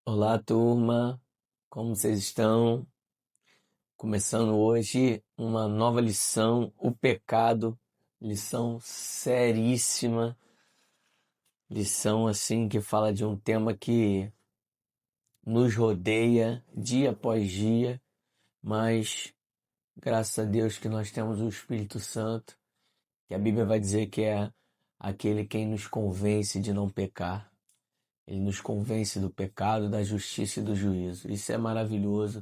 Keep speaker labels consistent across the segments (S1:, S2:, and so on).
S1: Olá, turma, como vocês estão? Começando hoje uma nova lição, o pecado, lição seríssima, lição assim que fala de um tema que nos rodeia dia após dia, mas graças a Deus que nós temos o Espírito Santo, que a Bíblia vai dizer que é aquele quem nos convence de não pecar. Ele nos convence do pecado, da justiça e do juízo. Isso é maravilhoso.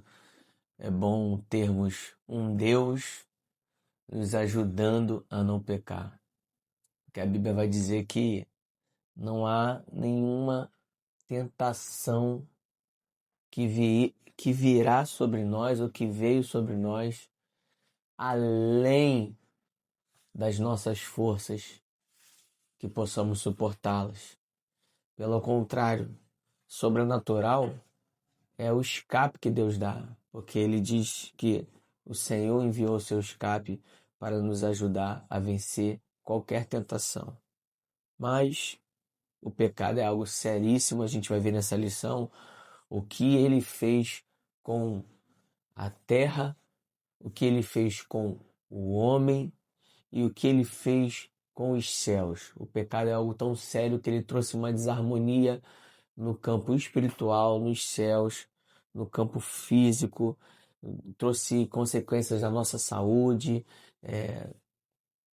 S1: É bom termos um Deus nos ajudando a não pecar. Porque a Bíblia vai dizer que não há nenhuma tentação que virá sobre nós ou que veio sobre nós além das nossas forças que possamos suportá-las. Pelo contrário, sobrenatural é o escape que Deus dá, porque ele diz que o Senhor enviou seu escape para nos ajudar a vencer qualquer tentação. Mas o pecado é algo seríssimo, a gente vai ver nessa lição o que ele fez com a terra, o que ele fez com o homem e o que ele fez com os céus. O pecado é algo tão sério que ele trouxe uma desarmonia no campo espiritual, nos céus, no campo físico, trouxe consequências na nossa saúde.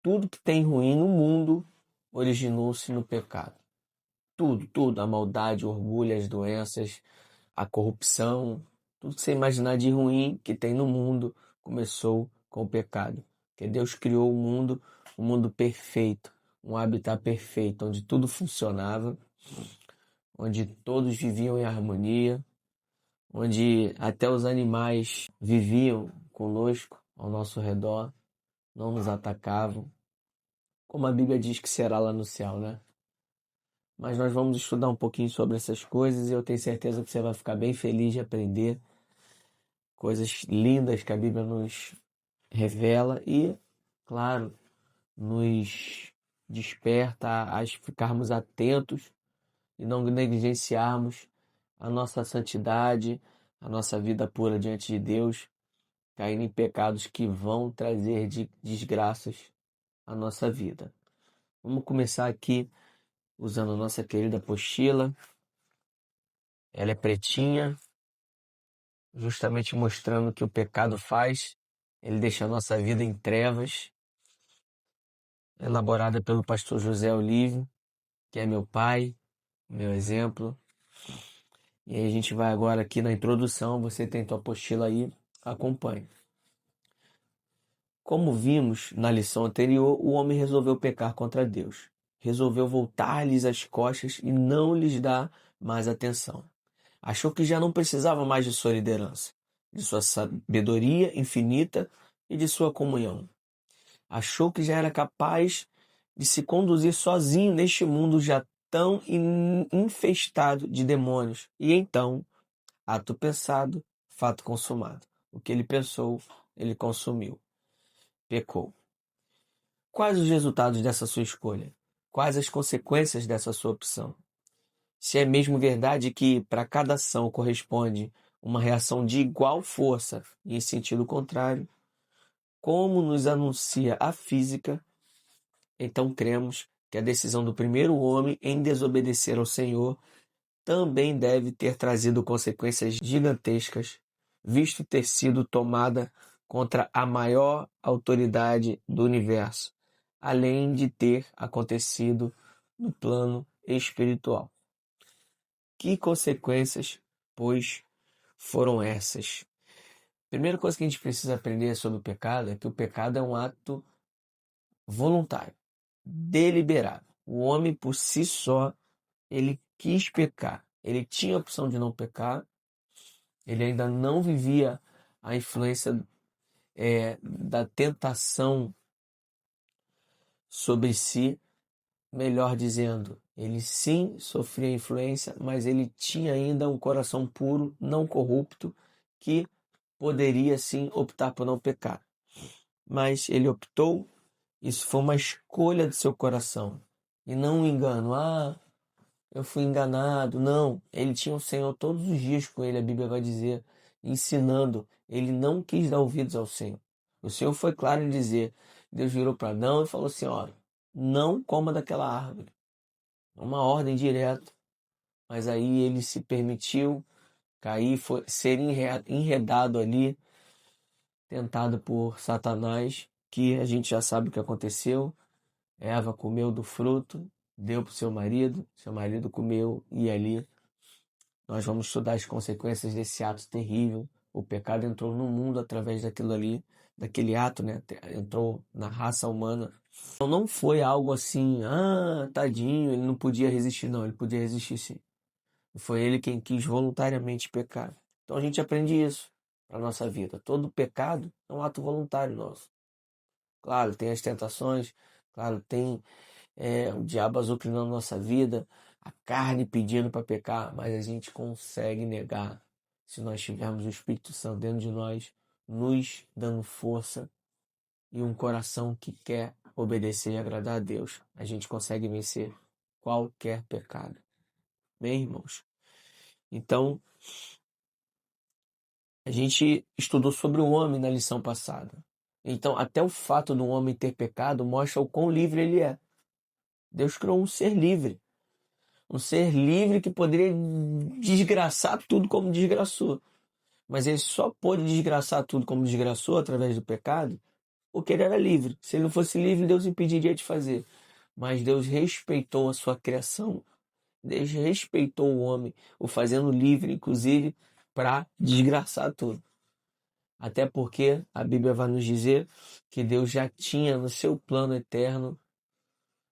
S1: Tudo que tem ruim no mundo originou-se no pecado. Tudo, a maldade, o orgulho, as doenças, a corrupção, tudo que você imaginar de ruim que tem no mundo começou com o pecado. Porque Deus criou o mundo, um mundo perfeito, um habitat perfeito, onde tudo funcionava, onde todos viviam em harmonia, onde até os animais viviam conosco, ao nosso redor, não nos atacavam, como a Bíblia diz que será lá no céu, né? Mas nós vamos estudar um pouquinho sobre essas coisas e eu tenho certeza que você vai ficar bem feliz de aprender coisas lindas que a Bíblia nos revela e, claro, nos desperta a ficarmos atentos e não negligenciarmos a nossa santidade, a nossa vida pura diante de Deus, caindo em pecados que vão trazer desgraças à nossa vida. Vamos começar aqui usando a nossa querida apostila. Ela é pretinha, justamente mostrando o que o pecado faz. Ele deixa a nossa vida em trevas. Elaborada pelo pastor José Olívio, que é meu pai, meu exemplo. E aí a gente vai agora aqui na introdução, você tem tua apostila aí, acompanhe. Como vimos na lição anterior, o homem resolveu pecar contra Deus. Resolveu voltar-lhes as costas e não lhes dar mais atenção. Achou que já não precisava mais de sua liderança, de sua sabedoria infinita e de sua comunhão. Achou que já era capaz de se conduzir sozinho neste mundo já tão infestado de demônios. E então, ato pensado, fato consumado. O que ele pensou, ele consumiu. Pecou. Quais os resultados dessa sua escolha? Quais as consequências dessa sua opção? Se é mesmo verdade que para cada ação corresponde uma reação de igual força e em sentido contrário, como nos anuncia a física, então cremos que a decisão do primeiro homem em desobedecer ao Senhor também deve ter trazido consequências gigantescas, visto ter sido tomada contra a maior autoridade do universo, além de ter acontecido no plano espiritual. Que consequências, pois, foram essas? Primeira coisa que a gente precisa aprender sobre o pecado é que o pecado é um ato voluntário, deliberado. O homem por si só, ele quis pecar. Ele tinha a opção de não pecar. Ele ainda não vivia a influência da tentação sobre si. Melhor dizendo, ele sim sofria influência, mas ele tinha ainda um coração puro, não corrupto, que poderia sim optar por não pecar. Mas ele optou. Isso foi uma escolha do seu coração e não um engano. eu fui enganado. Não, ele tinha o Senhor todos os dias com ele, a Bíblia vai dizer, ensinando. Ele não quis dar ouvidos ao Senhor. O Senhor foi claro em dizer, Deus virou para Adão e falou assim, ó, não coma daquela árvore. É uma ordem direta. Mas aí ele se permitiu cair, ser enredado ali, tentado por Satanás, que a gente já sabe o que aconteceu. Eva comeu do fruto, deu para o seu marido comeu, e ali nós vamos estudar as consequências desse ato terrível. O pecado entrou no mundo através daquilo ali, daquele ato, né? Entrou na raça humana. Então não foi algo assim, tadinho, ele não podia resistir, não, ele podia resistir sim. Foi ele quem quis voluntariamente pecar. Então a gente aprende isso para nossa vida. Todo pecado é um ato voluntário nosso. Claro, tem as tentações, claro, tem o diabo azucrinando nossa vida, a carne pedindo para pecar, mas a gente consegue negar se nós tivermos o Espírito Santo dentro de nós, nos dando força e um coração que quer obedecer e agradar a Deus. A gente consegue vencer qualquer pecado. Bem, irmãos? Então, a gente estudou sobre o homem na lição passada. Então, até o fato do homem ter pecado mostra o quão livre ele é. Deus criou um ser livre. Um ser livre que poderia desgraçar tudo como desgraçou. Mas ele só pôde desgraçar tudo como desgraçou através do pecado porque ele era livre. Se ele não fosse livre, Deus impediria de fazer. Mas Deus respeitou a sua criação. Deus respeitou o homem, o fazendo livre, inclusive, para desgraçar tudo. Até porque a Bíblia vai nos dizer que Deus já tinha no seu plano eterno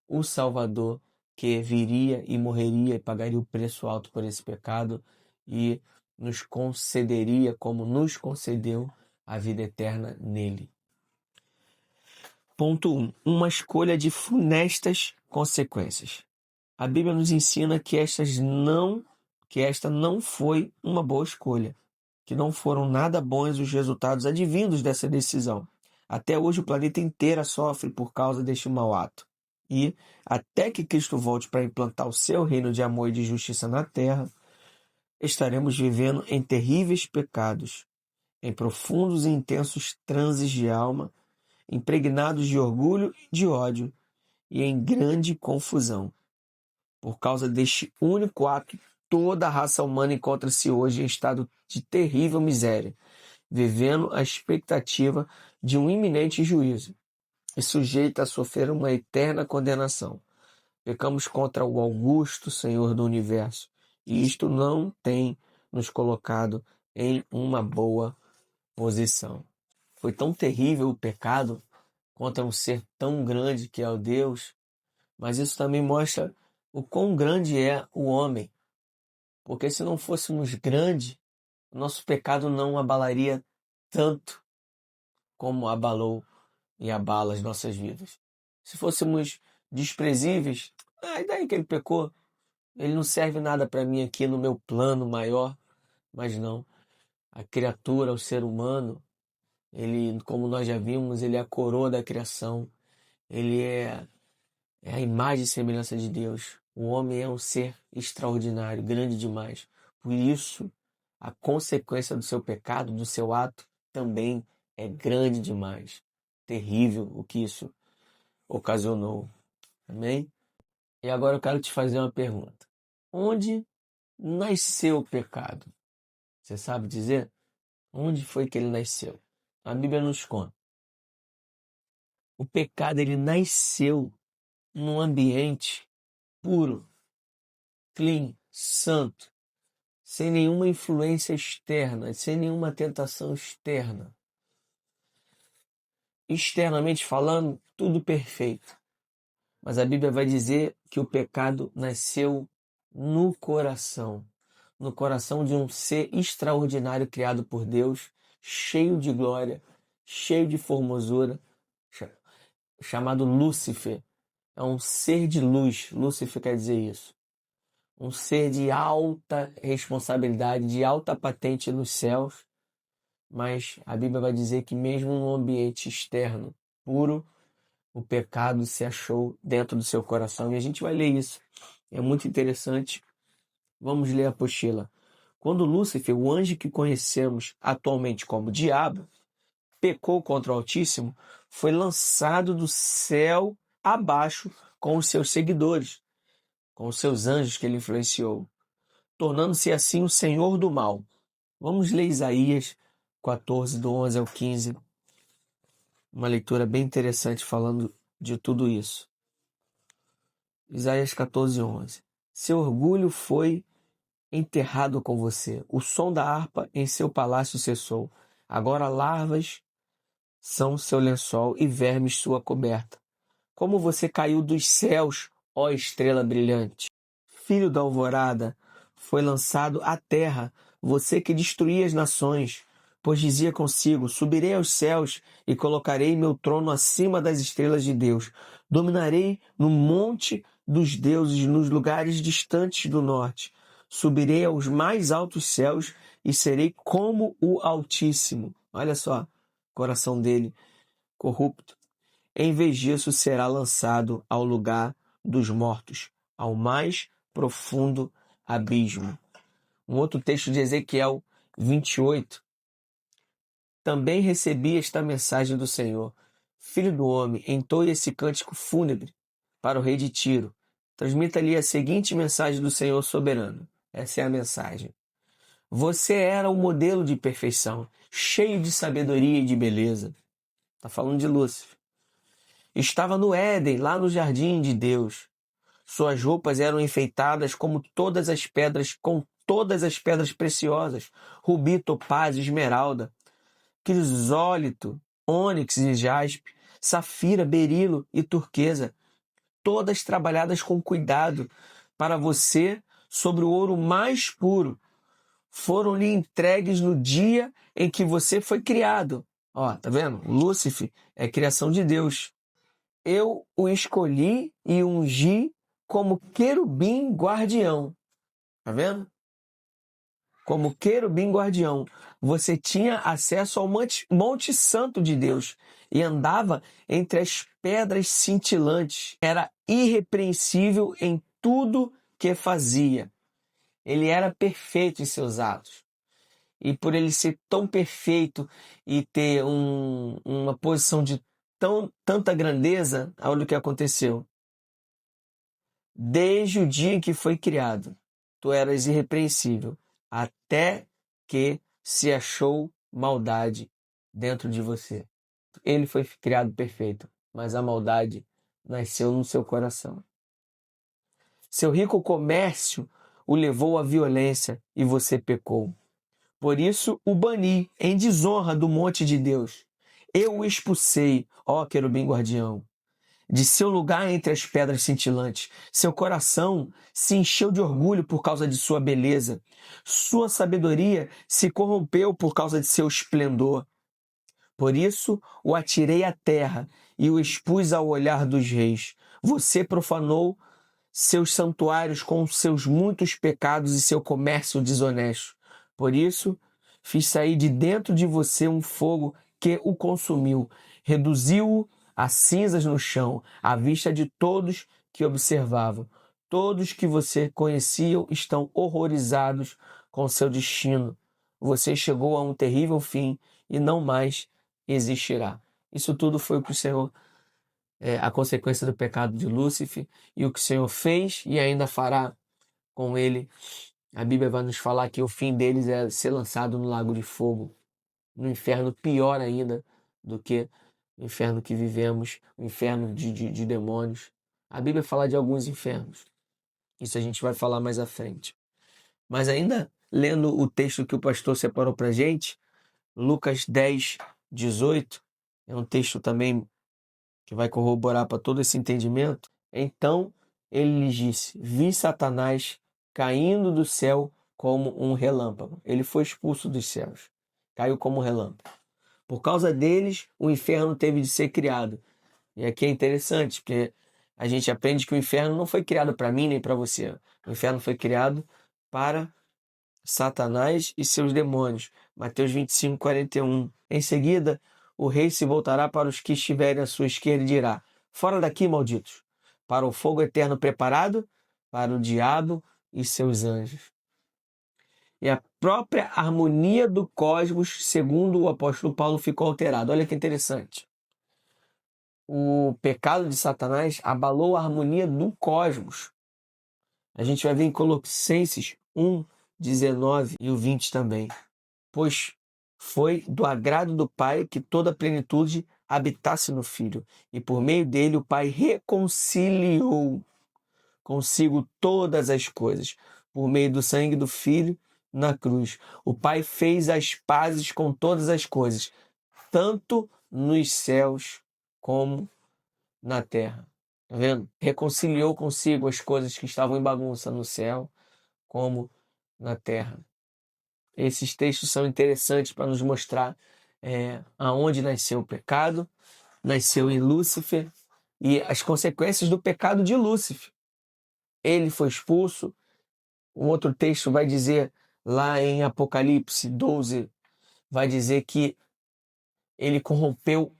S1: o Salvador que viria e morreria e pagaria o preço alto por esse pecado e nos concederia, como nos concedeu, a vida eterna nele. Ponto 1. Uma escolha de funestas consequências. A Bíblia nos ensina que esta não foi uma boa escolha, que não foram nada bons os resultados advindos dessa decisão. Até hoje o planeta inteiro sofre por causa deste mau ato. E, até que Cristo volte para implantar o seu reino de amor e de justiça na terra, estaremos vivendo em terríveis pecados, em profundos e intensos transes de alma, impregnados de orgulho e de ódio, e em grande confusão. Por causa deste único ato, toda a raça humana encontra-se hoje em estado de terrível miséria, vivendo a expectativa de um iminente juízo e sujeita a sofrer uma eterna condenação. Pecamos contra o augusto Senhor do Universo, e isto não tem nos colocado em uma boa posição. Foi tão terrível o pecado contra um ser tão grande que é o Deus, mas isso também mostra o quão grande é o homem. Porque se não fôssemos grandes, o nosso pecado não abalaria tanto como abalou e abala as nossas vidas. Se fôssemos desprezíveis, e daí que ele pecou? Ele não serve nada para mim aqui no meu plano maior. Mas não. A criatura, o ser humano, ele, como nós já vimos, ele é a coroa da criação. Ele é a imagem e semelhança de Deus. O homem é um ser extraordinário, grande demais. Por isso, a consequência do seu pecado, do seu ato, também é grande demais. Terrível o que isso ocasionou. Amém? E agora eu quero te fazer uma pergunta. Onde nasceu o pecado? Você sabe dizer? Onde foi que ele nasceu? A Bíblia nos conta. O pecado, ele nasceu num ambiente puro, clean, santo, sem nenhuma influência externa, sem nenhuma tentação externa. Externamente falando, tudo perfeito. Mas a Bíblia vai dizer que o pecado nasceu no coração de um ser extraordinário criado por Deus, cheio de glória, cheio de formosura, chamado Lúcifer. É um ser de luz. Lúcifer quer dizer isso. Um ser de alta responsabilidade, de alta patente nos céus. Mas a Bíblia vai dizer que mesmo num ambiente externo puro, o pecado se achou dentro do seu coração. E a gente vai ler isso É muito interessante. Vamos ler a apostila. Quando Lúcifer, o anjo que conhecemos atualmente como diabo, pecou contra o Altíssimo, foi lançado do céu abaixo com os seus seguidores, com os seus anjos que ele influenciou, tornando-se assim o senhor do mal. Vamos ler Isaías 14, do 11 ao 15. Uma leitura bem interessante falando de tudo isso. Isaías 14, 11. Seu orgulho foi enterrado com você. O som da harpa em seu palácio cessou. Agora larvas são seu lençol e vermes sua coberta. Como você caiu dos céus, ó estrela brilhante! Filho da alvorada, foi lançado à terra, você que destruía as nações, pois dizia consigo: subirei aos céus e colocarei meu trono acima das estrelas de Deus. Dominarei no monte dos deuses, nos lugares distantes do norte. Subirei aos mais altos céus e serei como o Altíssimo. Olha só, o coração dele corrupto. Em vez disso, será lançado ao lugar dos mortos, ao mais profundo abismo. Um outro texto de Ezequiel 28. Também recebi esta mensagem do Senhor. Filho do homem, entoe esse cântico fúnebre para o rei de Tiro. Transmita-lhe a seguinte mensagem do Senhor soberano. Essa é a mensagem. Você era um modelo de perfeição, cheio de sabedoria e de beleza. Está falando de Lúcifer. Estava no Éden, lá no jardim de Deus. Suas roupas eram enfeitadas como todas as pedras, com todas as pedras preciosas, rubi, topázio, esmeralda, crisólito, ônix e jaspe, safira, berilo e turquesa, todas trabalhadas com cuidado para você sobre o ouro mais puro. Foram-lhe entregues no dia em que você foi criado. Ó, tá vendo? Lúcifer é criação de Deus. Eu o escolhi e ungi como querubim guardião. Tá vendo? Como querubim guardião. Você tinha acesso ao Monte Santo de Deus e andava entre as pedras cintilantes. Era irrepreensível em tudo que fazia. Ele era perfeito em seus atos. E por ele ser tão perfeito e ter uma posição de tanta grandeza, olha o que aconteceu. Desde o dia em que foi criado, tu eras irrepreensível, até que se achou maldade dentro de você. Ele foi criado perfeito, mas a maldade nasceu no seu coração. Seu rico comércio o levou à violência e você pecou. Por isso o bani em desonra do monte de Deus. Eu o expulsei, ó querubim guardião, de seu lugar entre as pedras cintilantes. Seu coração se encheu de orgulho por causa de sua beleza. Sua sabedoria se corrompeu por causa de seu esplendor. Por isso o atirei à terra e o expus ao olhar dos reis. Você profanou seus santuários com seus muitos pecados e seu comércio desonesto. Por isso, fiz sair de dentro de você um fogo que o consumiu, reduziu-o a cinzas no chão, à vista de todos que observavam. Todos que você conhecia estão horrorizados com seu destino. Você chegou a um terrível fim e não mais existirá. Isso tudo foi o que o Senhor, a consequência do pecado de Lúcifer, e o que o Senhor fez e ainda fará com ele. A Bíblia vai nos falar que o fim deles é ser lançado no lago de fogo, no inferno pior ainda do que o inferno que vivemos, o inferno de demônios. A Bíblia fala de alguns infernos. Isso a gente vai falar mais à frente. Mas ainda lendo o texto que o pastor separou para a gente, Lucas 10, 18, é um texto também que vai corroborar para todo esse entendimento. Então ele lhes disse: vi Satanás caindo do céu como um relâmpago. Ele foi expulso dos céus, caiu como um relâmpago. Por causa deles, o inferno teve de ser criado. E aqui é interessante, porque a gente aprende que o inferno não foi criado para mim nem para você. O inferno foi criado para Satanás e seus demônios. Mateus 25, 41. Em seguida, o rei se voltará para os que estiverem à sua esquerda e dirá: fora daqui, malditos, para o fogo eterno preparado para o diabo e seus anjos. E a própria harmonia do cosmos, segundo o apóstolo Paulo, ficou alterada. Olha que interessante. O pecado de Satanás abalou a harmonia do cosmos. A gente vai ver em Colossenses 1, 19 e o 20 também. Pois foi do agrado do Pai que toda a plenitude habitasse no Filho, e por meio dele o Pai reconciliou consigo todas as coisas, por meio do sangue do Filho na cruz. O Pai fez as pazes com todas as coisas, tanto nos céus como na terra. Tá vendo? Reconciliou consigo as coisas que estavam em bagunça no céu como na terra. Esses textos são interessantes para nos mostrar aonde nasceu o pecado, nasceu em Lúcifer e as consequências do pecado de Lúcifer. Ele foi expulso. Um outro texto vai dizer, lá em Apocalipse 12, vai dizer que ele corrompeu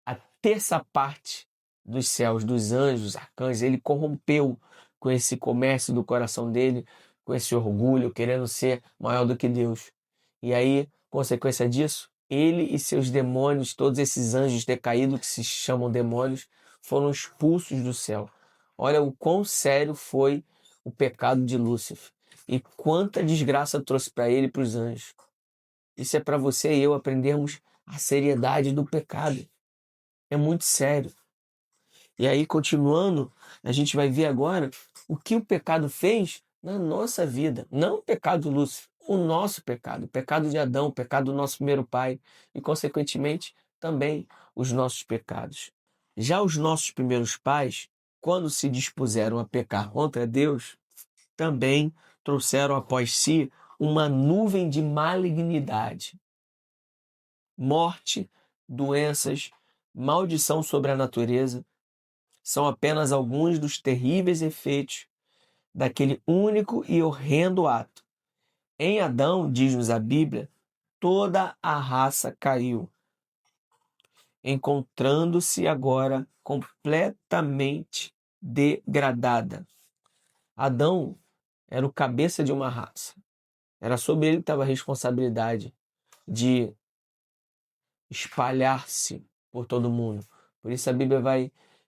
S1: a terça parte dos céus, dos anjos, arcanjos. Ele corrompeu com esse comércio do coração dele, com esse orgulho, querendo ser maior do que Deus. E aí, consequência disso, ele e seus demônios, todos esses anjos decaídos que se chamam demônios, foram expulsos do céu. Olha o quão sério foi o pecado de Lúcifer e quanta desgraça trouxe para ele e para os anjos. Isso é para você e eu aprendermos a seriedade do pecado. É muito sério. E aí, continuando, a gente vai ver agora o que o pecado fez na nossa vida. Não o pecado do Lúcifer, o nosso pecado. O pecado de Adão, o pecado do nosso primeiro pai e, consequentemente, também os nossos pecados. Já os nossos primeiros pais, quando se dispuseram a pecar contra Deus, também trouxeram após si uma nuvem de malignidade, morte, doenças, maldição sobre a natureza. São apenas alguns dos terríveis efeitos daquele único e horrendo ato. Em Adão, diz-nos a Bíblia, toda a raça caiu, encontrando-se agora completamente degradada. Adão era o cabeça de uma raça. Era sobre ele que estava a responsabilidade de espalhar-se por todo mundo. Por isso a Bíblia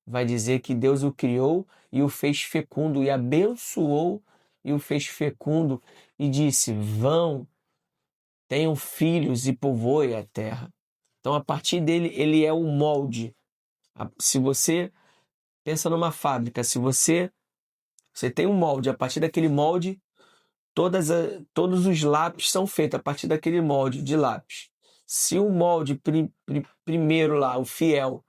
S1: vai dizer que Deus o criou e o fez fecundo, e abençoou e o fez fecundo, e disse: vão, tenham filhos e povoem a terra. Então, a partir dele, ele é o molde. Se você pensa numa fábrica, se você tem um molde, a partir daquele molde, todos os lápis são feitos a partir daquele molde de lápis. Se o molde primeiro lá, o fiel,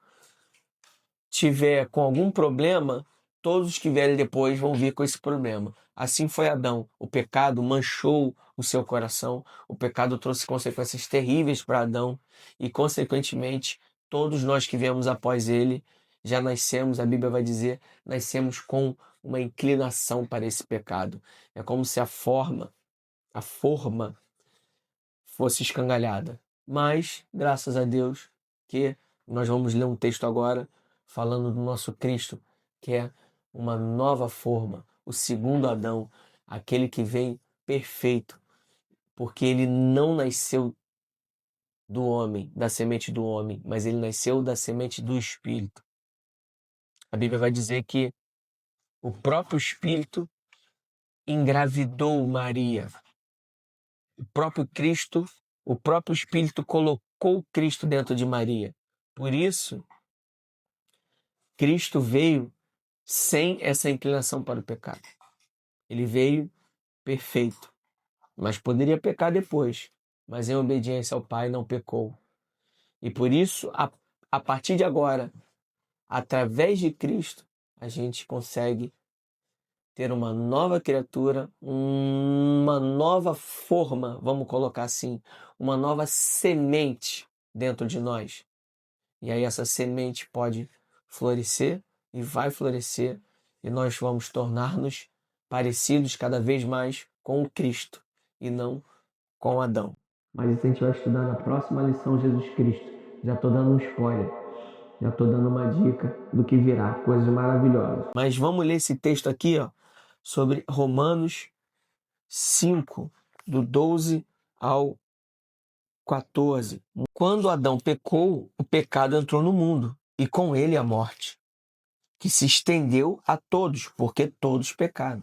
S1: tiver com algum problema, todos os que vierem depois vão vir com esse problema. Assim foi Adão. O pecado manchou o seu coração. O pecado trouxe consequências terríveis para Adão. E, consequentemente, todos nós que viemos após ele, já nascemos, a Bíblia vai dizer, nascemos com uma inclinação para esse pecado. É como se a forma fosse escangalhada. Mas, graças a Deus, que nós vamos ler um texto agora falando do nosso Cristo, que é uma nova forma, o segundo Adão, aquele que vem perfeito, porque ele não nasceu do homem, da semente do homem, mas ele nasceu da semente do Espírito. A Bíblia vai dizer que o próprio Espírito engravidou Maria. O próprio Cristo, o próprio Espírito colocou Cristo dentro de Maria. Por isso, Cristo veio sem essa inclinação para o pecado. Ele veio perfeito, mas poderia pecar depois. Mas em obediência ao Pai não pecou. E por isso, a partir de agora, através de Cristo, a gente consegue ter uma nova criatura, uma nova forma, vamos colocar assim, uma nova semente dentro de nós. E aí essa semente pode florescer e vai florescer, e nós vamos tornar-nos parecidos cada vez mais com o Cristo e não com Adão. Mas isso a gente vai estudar na próxima lição, Jesus Cristo. Já estou dando um spoiler, já estou dando uma dica do que virá, coisas maravilhosas. Mas vamos ler esse texto aqui, ó, sobre Romanos 5, do 12 ao 14. Quando Adão pecou, o pecado entrou no mundo, e com ele a morte, que se estendeu a todos, porque todos pecaram.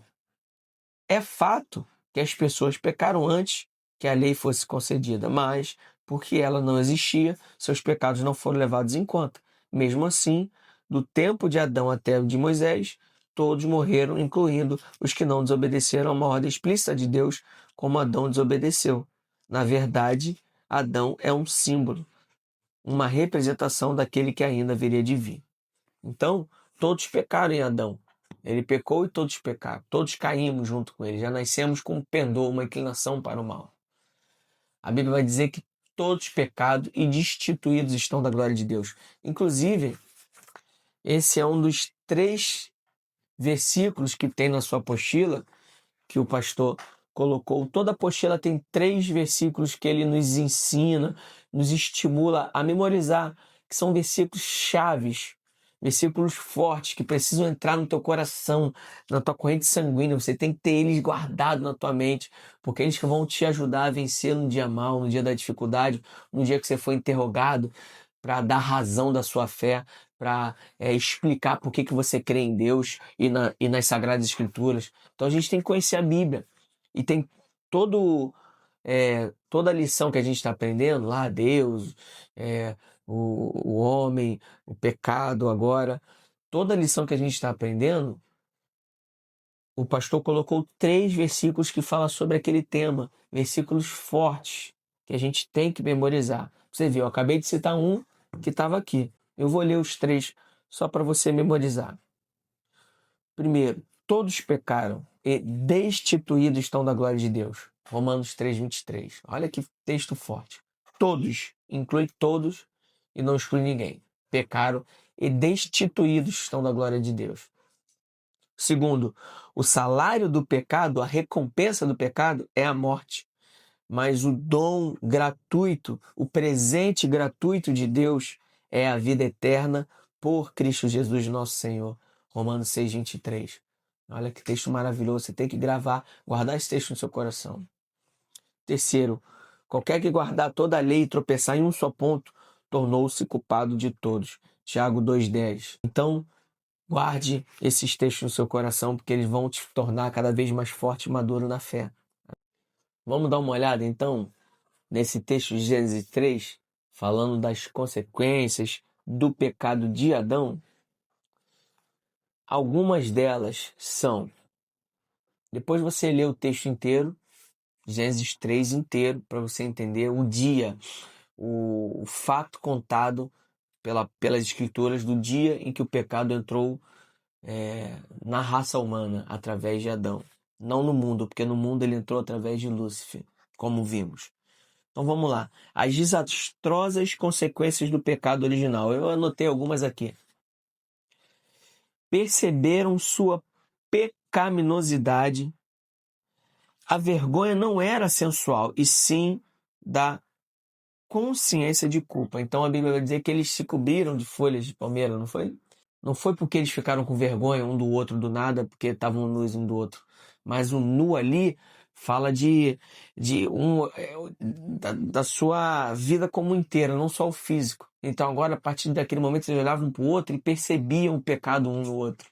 S1: É fato que as pessoas pecaram antes que a lei fosse concedida, mas, porque ela não existia, seus pecados não foram levados em conta. Mesmo assim, do tempo de Adão até o de Moisés, todos morreram, incluindo os que não desobedeceram a uma ordem explícita de Deus, como Adão desobedeceu. Na verdade, Adão é um símbolo, uma representação daquele que ainda viria de vir. Então, todos pecaram em Adão. Ele pecou e todos pecaram. Todos caímos junto com ele. Já nascemos com um pendor, uma inclinação para o mal. A Bíblia vai dizer que todos pecados e destituídos estão da glória de Deus. Inclusive, esse é um dos 3 versículos que tem na sua apostila, que o pastor colocou. Toda apostila tem 3 versículos que ele nos ensina, nos estimula a memorizar, que são versículos chaves, versículos fortes que precisam entrar no teu coração, na tua corrente sanguínea. Você tem que ter eles guardados na tua mente, porque eles que vão te ajudar a vencer no dia mau, no dia da dificuldade, no dia que você foi interrogado, para dar razão da sua fé, para explicar por que você crê em Deus e nas Sagradas Escrituras. Então a gente tem que conhecer a Bíblia. E tem toda a lição que a gente está aprendendo lá, Deus, o homem, o pecado agora. Toda a lição que a gente está aprendendo, o pastor colocou 3 versículos que falam sobre aquele tema. Versículos fortes que a gente tem que memorizar. Você viu, eu acabei de citar um que estava aqui. Eu vou ler os 3 só para você memorizar. Primeiro, todos pecaram e destituídos estão da glória de Deus. Romanos 3:23. Olha que texto forte. Todos, inclui todos e não exclui ninguém. Pecaram e destituídos estão da glória de Deus. Segundo, o salário do pecado, a recompensa do pecado é a morte. Mas o dom gratuito, o presente gratuito de Deus é a vida eterna por Cristo Jesus, nosso Senhor. Romanos 6:23. Olha que texto maravilhoso. Você tem que gravar, guardar esse texto no seu coração. Terceiro, qualquer que guardar toda a lei e tropeçar em um só ponto, tornou-se culpado de todos. Tiago 2:10. Então, guarde esses textos no seu coração, porque eles vão te tornar cada vez mais forte e maduro na fé. Vamos dar uma olhada, então, nesse texto de Gênesis 3, falando das consequências do pecado de Adão. Algumas delas são, depois você lê o texto inteiro, Gênesis 3 inteiro, para você entender o dia, o fato contado pelas escrituras do dia em que o pecado entrou na raça humana, através de Adão. Não no mundo, porque no mundo ele entrou através de Lúcifer, como vimos. Então vamos lá. As desastrosas consequências do pecado original. Eu anotei algumas aqui. Perceberam sua pecaminosidade. A vergonha não era sensual, e sim da consciência de culpa. Então a Bíblia vai dizer que eles se cobriram de folhas de palmeira, não foi? Não foi porque eles ficaram com vergonha um do outro do nada, porque estavam nus um do outro. Mas o nu ali fala da sua vida como inteira, não só o físico. Então agora, a partir daquele momento, eles olhavam um para o outro e percebiam o pecado um no outro.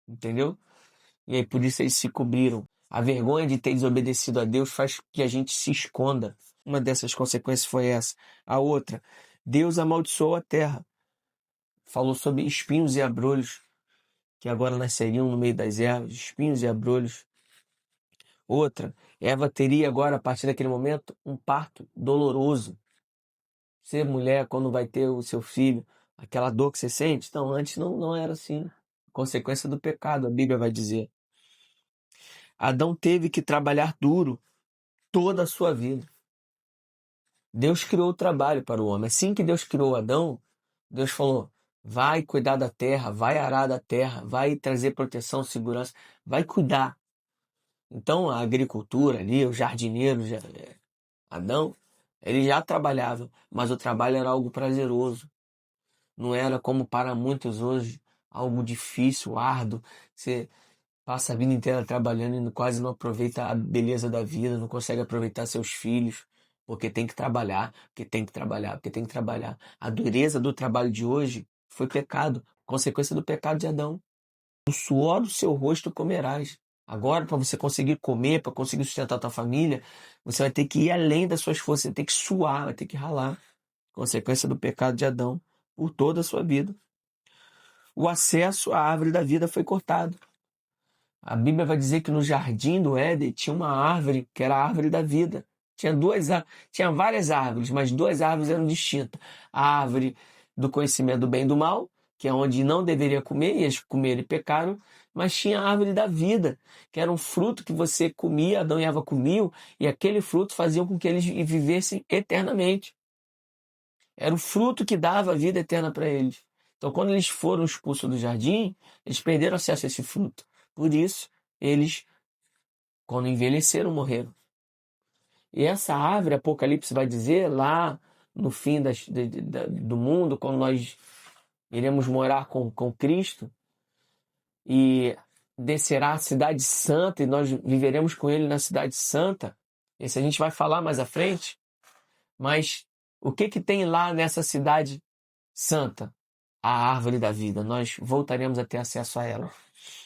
S1: Entendeu? E aí por isso eles se cobriram. A vergonha de ter desobedecido a Deus faz que a gente se esconda. Uma dessas consequências foi essa. A outra, Deus amaldiçoou a terra. Falou sobre espinhos e abrolhos, que agora nasceriam no meio das ervas, espinhos e abrolhos. Outra, Eva teria agora, a partir daquele momento, um parto doloroso. Você, mulher, quando vai ter o seu filho, aquela dor que você sente, então antes não era assim. Consequência do pecado, a Bíblia vai dizer. Adão teve que trabalhar duro toda a sua vida. Deus criou o trabalho para o homem. Assim que Deus criou Adão, Deus falou: vai cuidar da terra, vai arar da terra, vai trazer proteção, segurança, vai cuidar. Então a agricultura ali, o jardineiro, Adão, ele já trabalhava, mas o trabalho era algo prazeroso. Não era como para muitos hoje, algo difícil, árduo. passa a vida inteira trabalhando e quase não aproveita a beleza da vida, não consegue aproveitar seus filhos, porque tem que trabalhar, porque tem que trabalhar, porque tem que trabalhar. A dureza do trabalho de hoje foi pecado, consequência do pecado de Adão. O suor do seu rosto comerás. Agora, para você conseguir comer, para conseguir sustentar a tua família, você vai ter que ir além das suas forças, você vai ter que suar, vai ter que ralar. Consequência do pecado de Adão por toda a sua vida. O acesso à árvore da vida foi cortado. A Bíblia vai dizer que no jardim do Éden tinha uma árvore que era a árvore da vida. Tinha várias árvores, mas duas árvores eram distintas. A árvore do conhecimento do bem e do mal, que é onde não deveria comer, e eles comeram e pecaram, mas tinha a árvore da vida, que era um fruto que você comia, Adão e Eva comiam, e aquele fruto fazia com que eles vivessem eternamente. Era o fruto que dava a vida eterna para eles. Então, quando eles foram expulsos do jardim, eles perderam acesso a esse fruto. Por isso, eles, quando envelheceram, morreram. E essa árvore, Apocalipse vai dizer, lá no fim do mundo, quando nós iremos morar com Cristo, e descerá a cidade santa, e nós viveremos com Ele na cidade santa. Esse a gente vai falar mais à frente. Mas o que tem lá nessa cidade santa? A árvore da vida. Nós voltaremos a ter acesso a ela.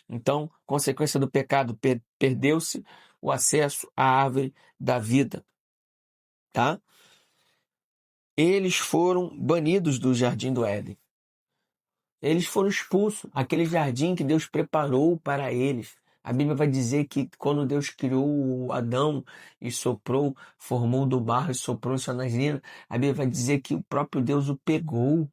S1: Então, consequência do pecado, perdeu-se o acesso à árvore da vida. Tá? Eles foram banidos do jardim do Éden. Eles foram expulsos. Aquele jardim que Deus preparou para eles. A Bíblia vai dizer que quando Deus criou Adão e soprou, formou do barro e soprou em sua narina, a Bíblia vai dizer que o próprio Deus o pegou,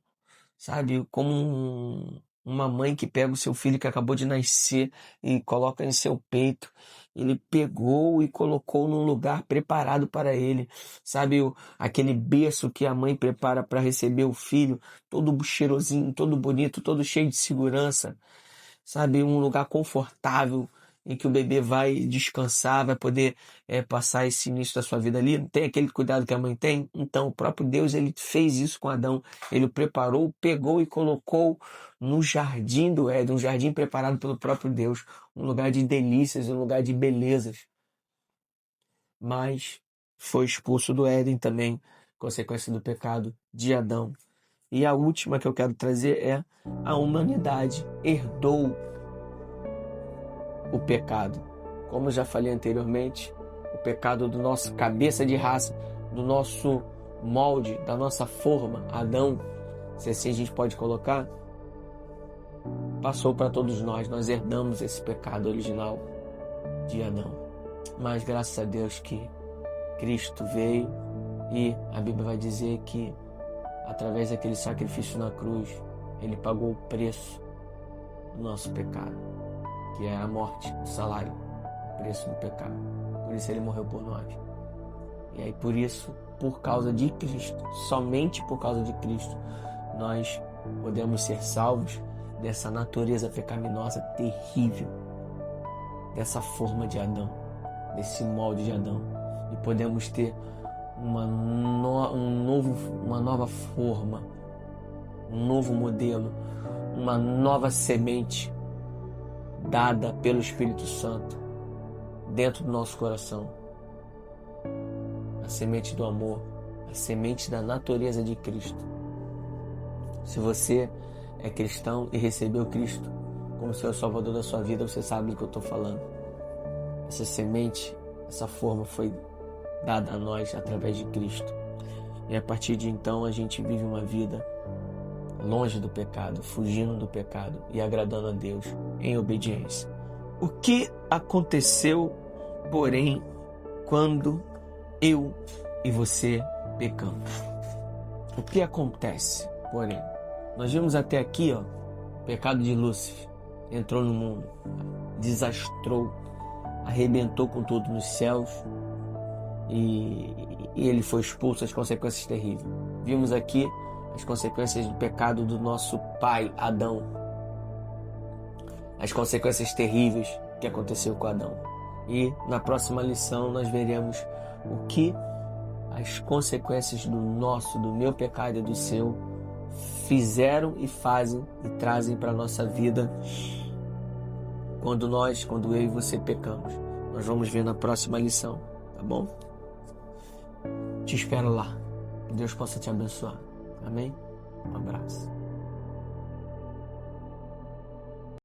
S1: sabe? Como uma mãe que pega o seu filho que acabou de nascer e coloca em seu peito. Ele pegou e colocou num lugar preparado para ele. Sabe, aquele berço que a mãe prepara para receber o filho, todo cheirosinho, todo bonito, todo cheio de segurança. Sabe, um lugar confortável em que o bebê vai descansar, vai poder passar esse início da sua vida ali. Tem aquele cuidado que a mãe tem? Então, o próprio Deus, ele fez isso com Adão. Ele o preparou, pegou e colocou no jardim do Éden, um jardim preparado pelo próprio Deus, um lugar de delícias, um lugar de belezas. Mas foi expulso do Éden também, consequência do pecado de Adão. E a última que eu quero trazer é: a humanidade herdou o pecado. Como eu já falei anteriormente, o pecado do nosso cabeça de raça, do nosso molde, da nossa forma, Adão, se assim a gente pode colocar, passou para todos nós. Nós herdamos esse pecado original de Adão. Mas graças a Deus que Cristo veio, e a Bíblia vai dizer que através daquele sacrifício na cruz, ele pagou o preço do nosso pecado, que é a morte, o salário, o preço do pecado. Por isso ele morreu por nós. E aí por isso, por causa de Cristo, somente por causa de Cristo, nós podemos ser salvos dessa natureza pecaminosa terrível, dessa forma de Adão, desse molde de Adão. E podemos ter uma nova forma, um novo modelo, uma nova semente dada pelo Espírito Santo dentro do nosso coração. A semente do amor, a semente da natureza de Cristo. Se você é cristão e recebeu Cristo como seu Salvador da sua vida, você sabe do que eu estou falando. Essa semente, essa forma foi dada a nós através de Cristo. E a partir de então a gente vive uma vida longe do pecado, fugindo do pecado e agradando a Deus em obediência. O que aconteceu, porém, quando eu e você pecamos? O que acontece, porém? Nós vimos até aqui, o pecado de Lúcifer entrou no mundo, desastrou, arrebentou com tudo nos céus, e ele foi expulso, as consequências terríveis. Vimos aqui as consequências do pecado do nosso pai Adão, as consequências terríveis que aconteceu com Adão. E na próxima lição nós veremos o que as consequências do meu pecado e do seu fizeram e fazem e trazem para a nossa vida quando eu e você pecamos. Nós vamos ver na próxima lição, tá bom? Te espero lá. Que Deus possa te abençoar. Amém? Um abraço.